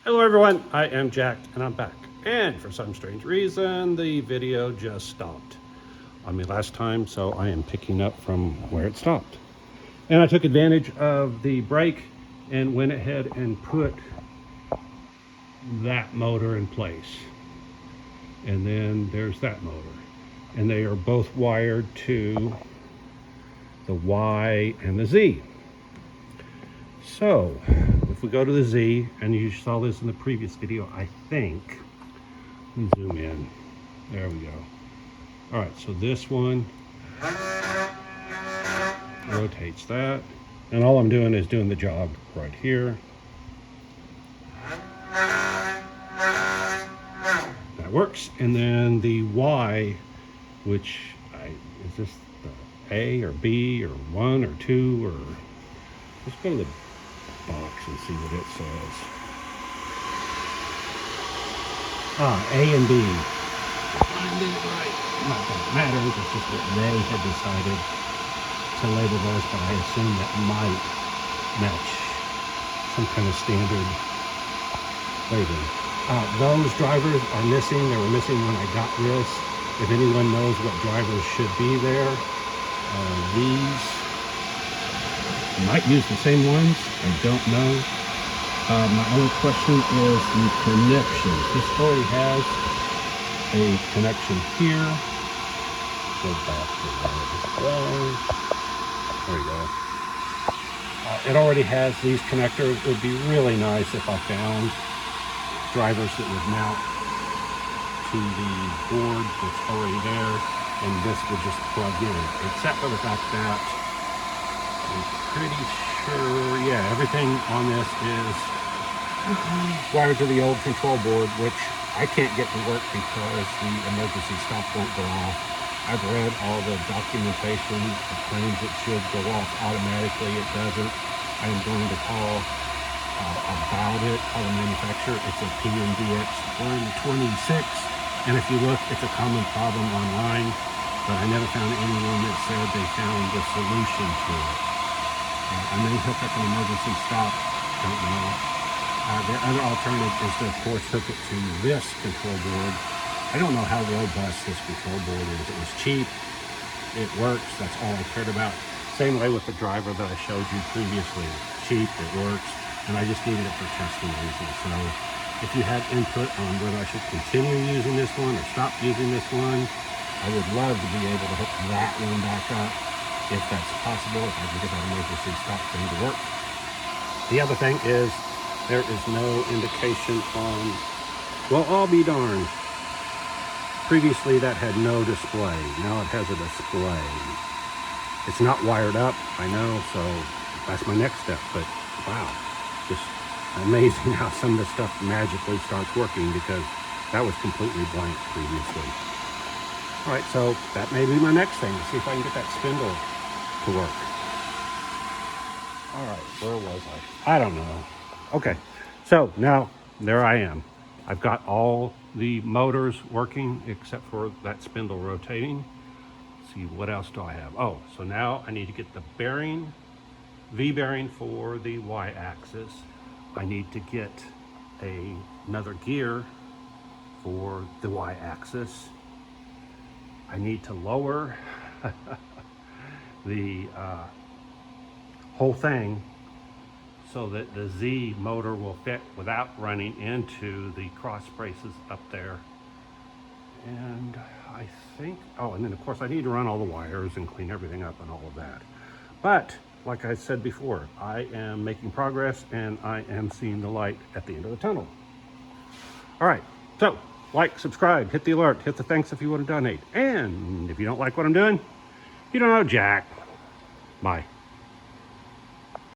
Hello everyone, I am Jack and I'm back. And for some strange reason, the video just stopped on me last time, so I am picking up from where it stopped. And I took advantage of the break and went ahead and put that motor in place. And then there's that motor. And they are both wired to the Y and the Z. So if we go to the Z, and you saw this in the previous video, I think. Let me zoom in. There we go. All right, so this one rotates that. And all I'm doing is doing the job right here. That works. And then the Y, which is this the A or B or 1 or 2 or... Let's go to the box and see what it says. A and B. I did it right. Not that it matters, it's just that they had decided to label those, but I assume that might match some kind of standard labeling. Those drivers are missing. They were missing when I got this. If anyone knows what drivers should be there, these might use the same ones. I don't know. My only question is the connection. This already has a connection here. Go back to where it was. There we go. It already has these connectors. It would be really nice if I found drivers that would mount to the board that's already there, and this would just plug in, except for the fact that I'm pretty sure, yeah, everything on this is wired to the old control board, which I can't get to work because the emergency stop won't go off. I've read all the documentation. It claims it should go off automatically. It doesn't. I am going to call about it, call the manufacturer. It's a PMDX 126, and if you look, it's a common problem online, but I never found anyone that said they found the solution to it. I may hook up an emergency stop, don't know. The other alternative is to, of course, hook it to this control board. I don't know how robust this control board is. It was cheap, it works, that's all I cared about. Same way with the driver that I showed you previously. It's cheap, it works, and I just needed it for testing reasons. So if you had input on whether I should continue using this one or stop using this one, I would love to be able to hook that one back up, if that's possible, if I can get that emergency stop thing to work. The other thing is, there is no indication on, well, I'll be darned. Previously that had no display. Now it has a display. It's not wired up, I know, so that's my next step. But wow, just amazing how some of this stuff magically starts working, because that was completely blank previously. All right, so that may be my next thing. See if I can get that spindle to work. All right, where was I? I don't know. Okay, so now there I am. I've got all the motors working except for that spindle rotating. Let's see, what else do I have? Oh, so now I need to get the bearing, V bearing for the Y axis. I need to get another gear for the Y axis. I need to lower the whole thing so that the Z motor will fit without running into the cross braces up there. And I think, oh, and then of course I need to run all the wires and clean everything up and all of that. But like I said before, I am making progress and I am seeing the light at the end of the tunnel. All right, so like, subscribe, hit the alert, hit the thanks if you want to donate. And if you don't like what I'm doing, you don't know Jack. Bye.